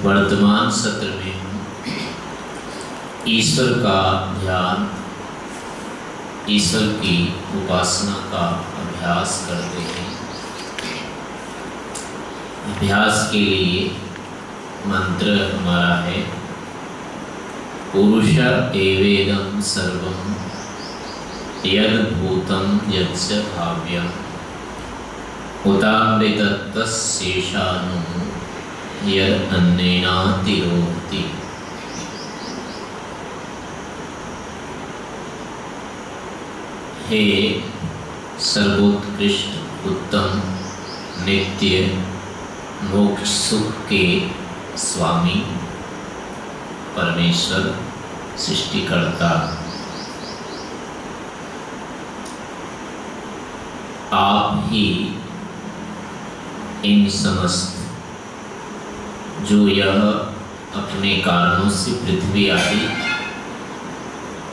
वर्तमान सत्र में हम ईश्वर का ध्यान, ईश्वर की उपासना का अभ्यास करते हैं। अभ्यास के लिए मंत्र हमारा है पुरुष एवेदं सर्वं यद् भूतं यच्च भाव्यम् उतामृतत्वः शेषाणु यद् अन्नेनातिरोहति। हे सर्वोत्कृष्ट उत्तम नित्य मोक्ष सुख के स्वामी परमेश्वर सृष्टिकर्ता, आप ही इन समस्त जो यह अपने कारणों से पृथ्वी आदि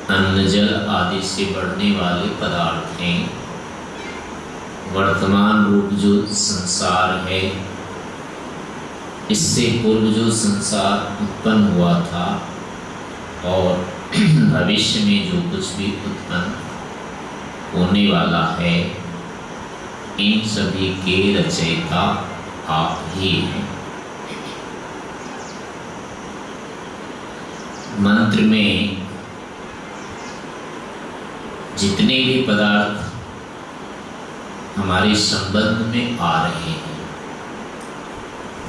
अन्न जल आदि से बढ़ने वाले पदार्थ हैं, वर्तमान रूप जो संसार है, इससे पूर्व जो संसार उत्पन्न हुआ था और भविष्य में जो कुछ भी उत्पन्न होने वाला है, इन सभी के रचयिता आप ही हैं। मंत्र में जितने भी पदार्थ हमारे संबंध में आ रहे हैं,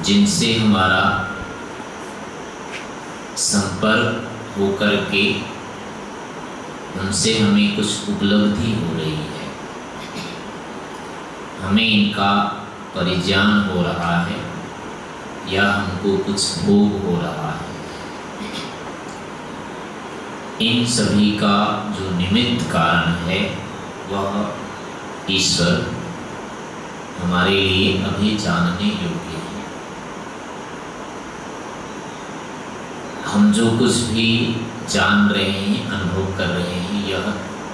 जिनसे हमारा संपर्क होकर के उनसे हमें कुछ उपलब्धि हो रही है, हमें इनका परिज्ञान हो रहा है या हमको कुछ भोग हो रहा है, इन सभी का जो निमित्त कारण है वह ईश्वर हमारे लिए अभी जानने योग्य है। हम जो कुछ भी जान रहे हैं, अनुभव कर रहे हैं, यह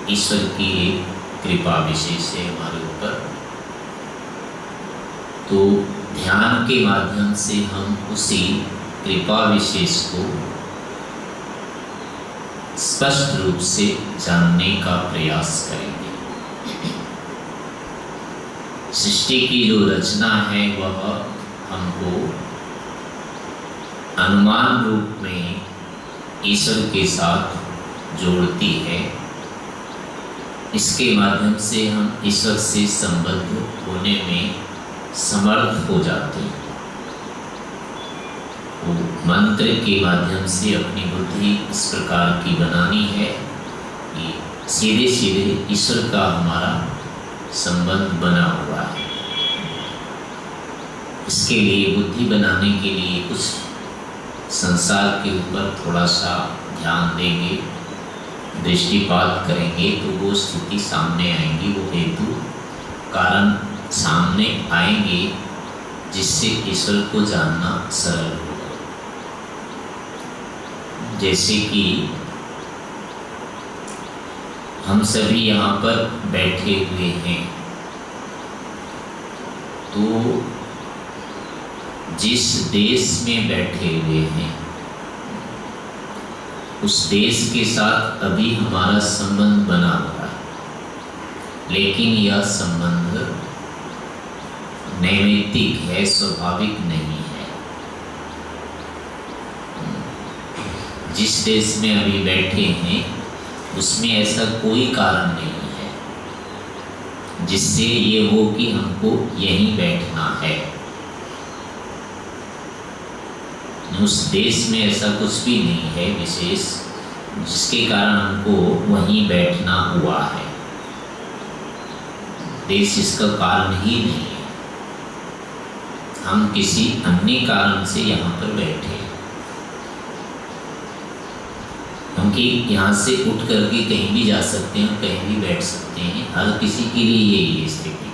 ईश्वर की एक कृपा विशेष है हमारे ऊपर। तो ध्यान के माध्यम से हम उसी कृपा विशेष को स्पष्ट रूप से जानने का प्रयास करेंगे। सृष्टि की जो रचना है वह हमको अनुमान रूप में ईश्वर के साथ जोड़ती है। इसके माध्यम से हम ईश्वर से संबद्ध होने में समर्थ हो जाते हैं। वो मंत्र के माध्यम से अपनी बुद्धि इस प्रकार की बनानी है कि सीधे सीधे ईश्वर का हमारा संबंध बना हुआ है। इसके लिए बुद्धि बनाने के लिए कुछ संसार के ऊपर थोड़ा सा ध्यान देंगे, दृष्टिपात करेंगे तो वो स्थिति सामने आएंगी, वो हेतु कारण सामने आएंगे जिससे ईश्वर को जानना सरल होगा। जैसे कि हम सभी यहाँ पर बैठे हुए हैं, तो जिस देश में बैठे हुए हैं उस देश के साथ अभी हमारा संबंध बना हुआ है, लेकिन यह संबंध नैमित्तिक है, स्वाभाविक नहीं है। जिस देश में अभी बैठे हैं उसमें ऐसा कोई कारण नहीं है जिससे ये हो कि हमको यहीं बैठना है। उस देश में ऐसा कुछ भी नहीं है विशेष जिसके कारण हमको वहीं बैठना हुआ है। देश इसका कारण ही नहीं है, हम किसी अन्य कारण से यहाँ पर बैठे हैं। क्योंकि यहाँ से उठ करके कहीं भी जा सकते हैं, कहीं भी बैठ सकते हैं, हर किसी के लिए यही है स्थिति।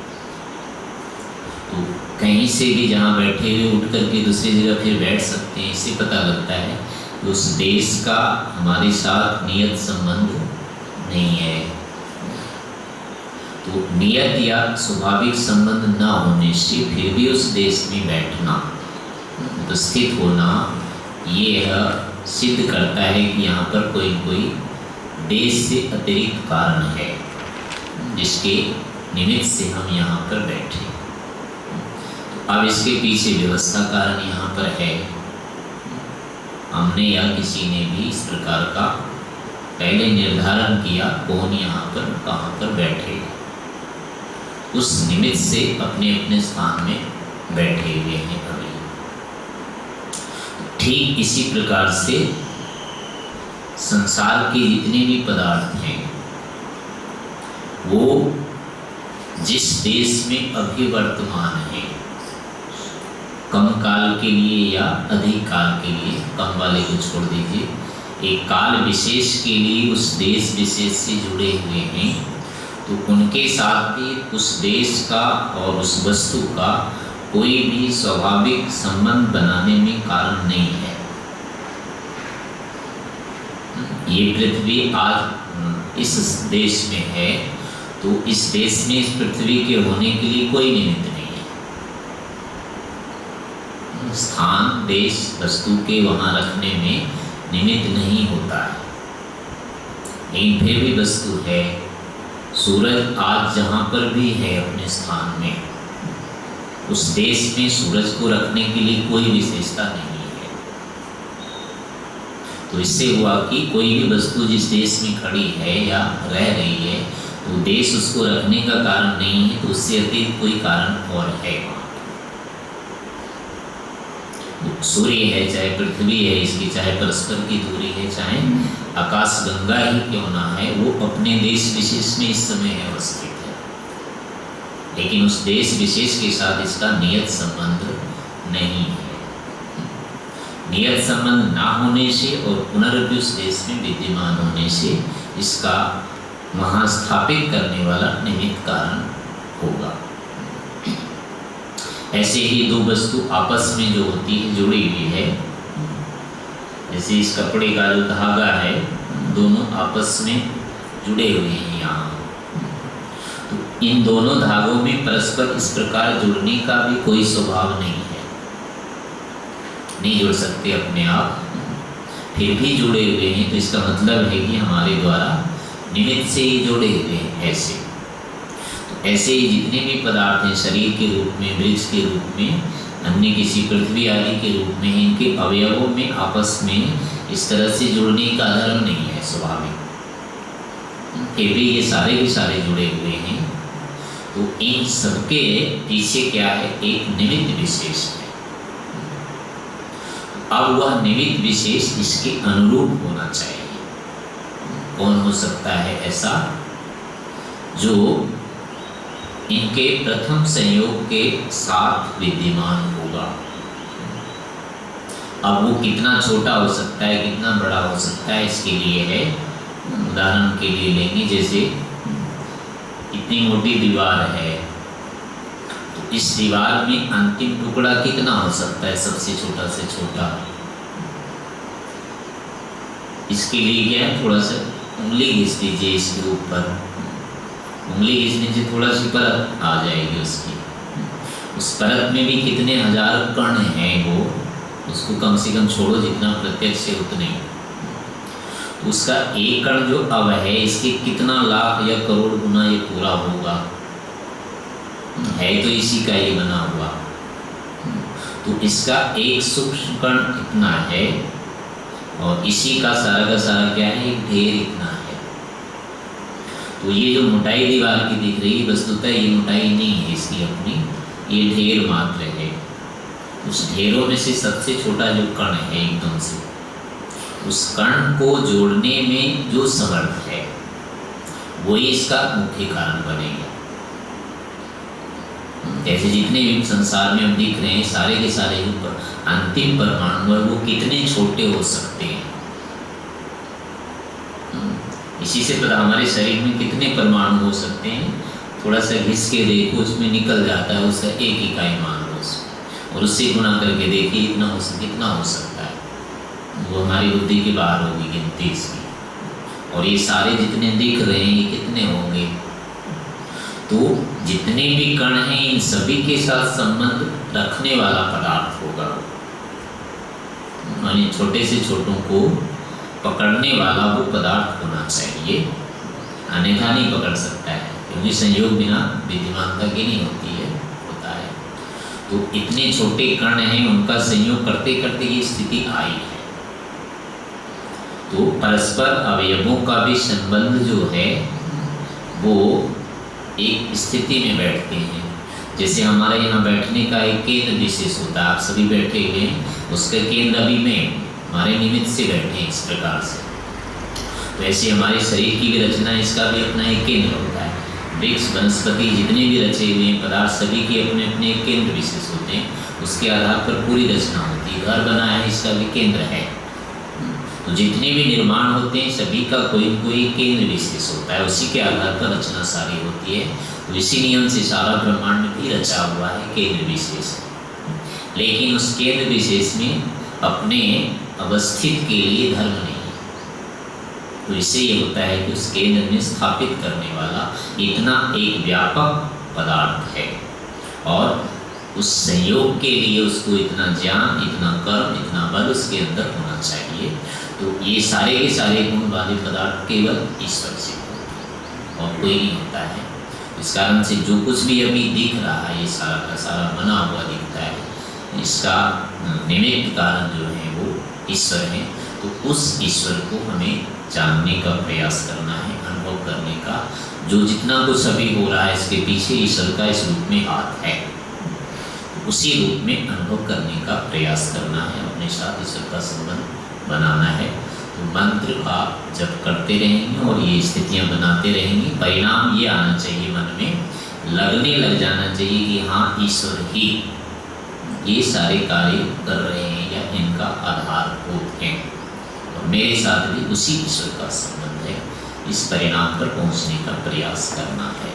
तो कहीं से भी जहाँ बैठे हुए उठ करके दूसरी जगह फिर बैठ सकते हैं। इससे पता लगता है कि उस देश का हमारे साथ नियत संबंध नहीं है। तो नियत या स्वाभाविक संबंध न होने से फिर भी उस देश में बैठना, उपस्थित होना ये सिद्ध करता है कि यहाँ पर कोई कोई देश से अतिरिक्त कारण है जिसके निमित्त से हम यहाँ पर बैठे। तो अब इसके पीछे व्यवस्था कारण यहाँ पर है। हमने या किसी ने भी इस प्रकार का पहले निर्धारण किया कौन यहाँ पर कहाँ पर बैठे, उस निमित्त से अपने अपने स्थान में बैठे हुए हैं अभी। ठीक इसी प्रकार से संसार के जितने भी पदार्थ हैं वो जिस देश में अभी वर्तमान है, कम काल के लिए या अधिक काल के लिए, कम वाले को छोड़ दीजिए, एक काल विशेष के लिए उस देश विशेष से जुड़े हुए हैं, तो उनके साथ भी उस देश का और उस वस्तु का कोई भी स्वाभाविक संबंध बनाने में कारण नहीं है। ये पृथ्वी आज इस देश में है तो इस देश में इस पृथ्वी के होने के लिए कोई निमित्त नहीं है। स्थान देश वस्तु के वहाँ रखने में निमित्त नहीं होता है, लेकिन फिर भी वस्तु है। सूरज आज जहाँ पर भी है अपने स्थान में, उस देश में सूरज को रखने के लिए कोई विशेषता नहीं है। तो इससे हुआ कि कोई भी वस्तु जिस देश में खड़ी है या रह रही है तो देश उसको रखने का कारण नहीं है, तो उससे अतिरिक्त कोई कारण और है। सूर्य है, चाहे पृथ्वी है, इसकी चाहे परस्पर की दूरी है, चाहे आकाश गंगा ही क्यों ना है, वो अपने देश विशेष में इस समय अवस्थित है, लेकिन उस देश विशेष के साथ इसका नियत संबंध नहीं है। नियत संबंध ना होने से और पुनर्भी उस देश में विद्यमान होने से इसका वहाँ स्थापित करने वाला निमित्त कारण होगा। ऐसे ही दो वस्तु आपस में जो होती है जुड़ी हुई है, जैसे इस कपड़े का जो धागा है, दोनों आपस में जुड़े हुए हैं यहाँ, तो इन दोनों धागों में परस्पर इस प्रकार जुड़ने का भी कोई स्वभाव नहीं है, नहीं जुड़ सकते अपने आप, फिर भी जुड़े हुए हैं, तो इसका मतलब है कि हमारे द्वारा निमित्त से ही जुड़े हुए हैं। ऐसे ही जितने भी पदार्थ हैं शरीर के रूप में, वृक्ष के रूप में, अन्य किसी पृथ्वी आदि के रूप में, इनके अवयवों में आपस में इस तरह से जुड़ने का धर्म नहीं है स्वाभाविक, फिर भी ये सारे के सारे जुड़े हुए हैं। तो इन सबके पीछे क्या है, एक निमित्त विशेष है। अब वह निमित्त विशेष इसके अनुरूप होना चाहिए। कौन हो सकता है ऐसा, जो इनके प्रथम संयोग के साथ विद्यमान होगा। अब वो कितना छोटा हो सकता है, कितना बड़ा हो सकता है, इसके लिए है, उदाहरण के लिए लेंगे, जैसे इतनी मोटी दीवार है, तो इस दीवार में अंतिम टुकड़ा कितना हो सकता है, सबसे छोटा से छोटा। इसके लिए क्या है, थोड़ा सा उंगली घिस दीजिए इसके ऊपर, उंगली घिसने से थोड़ा सी परत आ जाएगी उसकी, उस परत में भी कितने हजार कण हैं, वो उसको कम से कम छोड़ो जितना प्रत्यक्ष है उतने, उसका एक कण जो अब है इसके कितना लाख या करोड़ गुना ये पूरा होगा, है तो इसी का ये बना हुआ। तो इसका एक सूक्ष्म कण इतना है और इसी का सारा क्या है, एक ढेर इतना है। तो ये जो मोटाई दीवार की दिख रही है, वस्तुतः ये मोटाई नहीं है इसकी अपनी, ये ढेर मात्र है। उस ढेरों में से सबसे छोटा जो कण है एकदम से, उस कण को जोड़ने में जो समर्थ है वही इसका मुख्य कारण बनेगा। जैसे जितने भी संसार में हम दिख रहे हैं सारे के सारे अंतिम परमाणु है, वो कितने छोटे हो सकते हैं। इसी से पता हमारे शरीर में कितने परमाणु हो सकते हैं, थोड़ा सा घिस के देखो उसमें निकल जाता है, उसका एक इकाई मान लो और उससे गुणा करके देखिए कितना हो सकता है, वो हमारी बुद्धि के बाहर होगी गिनती इसकी। और ये सारे जितने दिख रहे हैं ये कितने होंगे, तो जितने भी कण हैं इन सभी के साथ संबंध रखने वाला पदार्थ होगा। अपने छोटे से छोटों को पकड़ने वाला वो पदार्थ होना चाहिए, अन्यथा नहीं पकड़ सकता है, क्योंकि संयोग बिना विद्यमानता की नहीं होती है, होता है। तो इतने छोटे कण हैं, उनका संयोग करते करते ये स्थिति आई है। तो परस्पर अवयवों का भी संबंध जो है वो एक स्थिति में बैठते हैं। जैसे हमारे यहाँ बैठने का एक केंद्र विशेष होता है, आप सभी बैठे हुए हैं, उसका केंद्र अभी में हमारे निमित्त से बैठे हैं इस प्रकार से। तो ऐसे हमारे शरीर की भी रचना, इसका भी अपना एक केंद्र होता है। वृक्ष वनस्पति जितने भी रचे हुए हैं पदार्थ, सभी के अपने अपने एक केंद्र विशेष होते हैं, उसके आधार पर पूरी रचना होती है। घर बना है, इसका भी केंद्र है। तो जितने भी निर्माण होते हैं सभी का कोई न कोई केंद्र विशेष होता है, उसी के आधार पर रचना सारी होती है। तो इसी नियम से सारा ब्रह्मांड भी रचा हुआ है, केंद्र विशेष। लेकिन उस केंद्र विशेष में अपने अवस्थित के लिए धर्म नहीं है। तो इससे ये होता है कि उस केंद्र में स्थापित करने वाला इतना एक व्यापक पदार्थ है, और उस संयोग के लिए उसको इतना ज्ञान, इतना कर्म, इतना बल उसके अंदर होना चाहिए। तो ये सारे के सारे गुण वाले पदार्थ केवल ईश्वर से होते हैं और कोई नहीं होता है। इस कारण से जो कुछ भी अभी दिख रहा है, ये सारा का सारा बना हुआ दिखता है, इसका निमित्त कारण जो है वो ईश्वर है। तो उस ईश्वर को हमें जानने का प्रयास करना है, अनुभव करने का। जो जितना कुछ अभी हो रहा है इसके पीछे ईश्वर का इस रूप में हाथ है, उसी रूप में अनुभव करने का प्रयास करना है, अपने साथ ईश्वर का संबंध बनाना है। तो मंत्र का जप करते रहेंगे और ये स्थितियाँ बनाते रहेंगे, परिणाम ये आना चाहिए, मन में लगने लग जाना चाहिए कि हाँ ईश्वर ही ये सारे कार्य कर रहे हैं या इनका आधारभूत हैं, और मेरे साथ भी उसी ईश्वर का संबंध है। इस परिणाम पर पहुँचने का प्रयास करना है।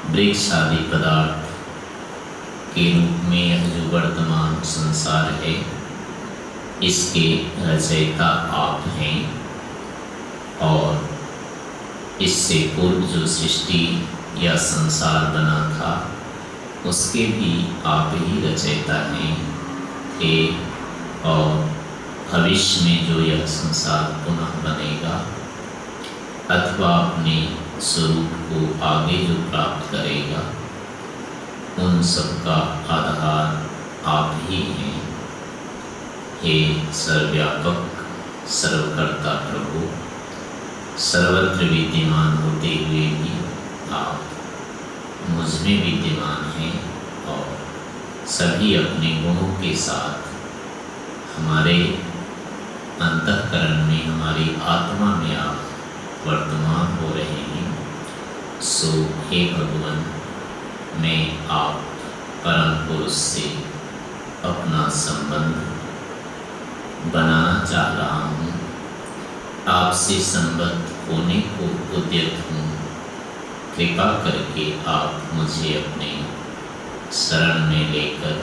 वृक्ष आदि पदार्थ के रूप में यह जो वर्तमान संसार है, इसके रचयिता आप हैं, और इससे पूर्व जो सृष्टि या संसार बना था उसके भी आप ही रचयिता हैं थे, और भविष्य में जो यह संसार पुनः बनेगा अथवा अपने स्वरूप को आगे जो प्राप्त करेगा, उन सब का आधार आप ही हैं। हे सर्वव्यापक सर्वकर्ता प्रभु, सर्वत्र विद्यमान होते हुए भी आप मुझ में विद्यमान हैं, और सभी अपने गुणों के साथ हमारे अंतःकरण में, हमारी आत्मा में आप वर्तमान हो रहे हैं। सो हे भगवान, मैं आप परम पुरुष से अपना संबंध बनाना चाह रहा हूँ, आपसे संबद्ध होने को उद्यत हूँ। कृपा करके आप मुझे अपने शरण में लेकर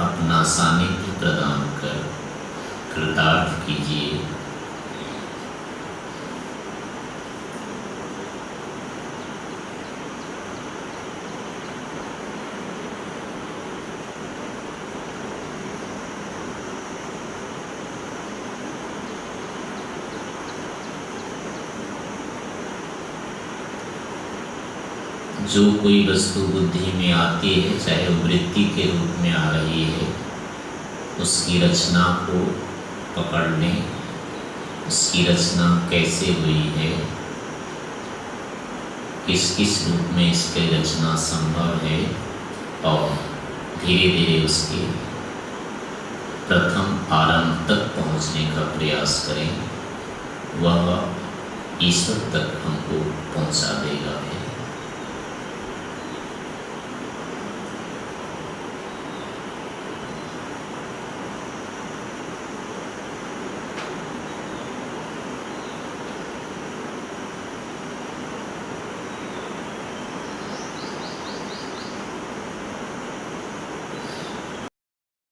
अपना सानिध्य प्रदान कर कृतार्थ कीजिए। जो कोई वस्तु बुद्धि में आती है, चाहे वो वृत्ति के रूप में आ रही है, उसकी रचना को पकड़ लें। उसकी रचना कैसे हुई है, किस किस रूप में इसकी रचना संभव है, और धीरे धीरे उसके प्रथम आरंभ तक पहुंचने का प्रयास करें। वह ईश्वर तक हमको पहुंचा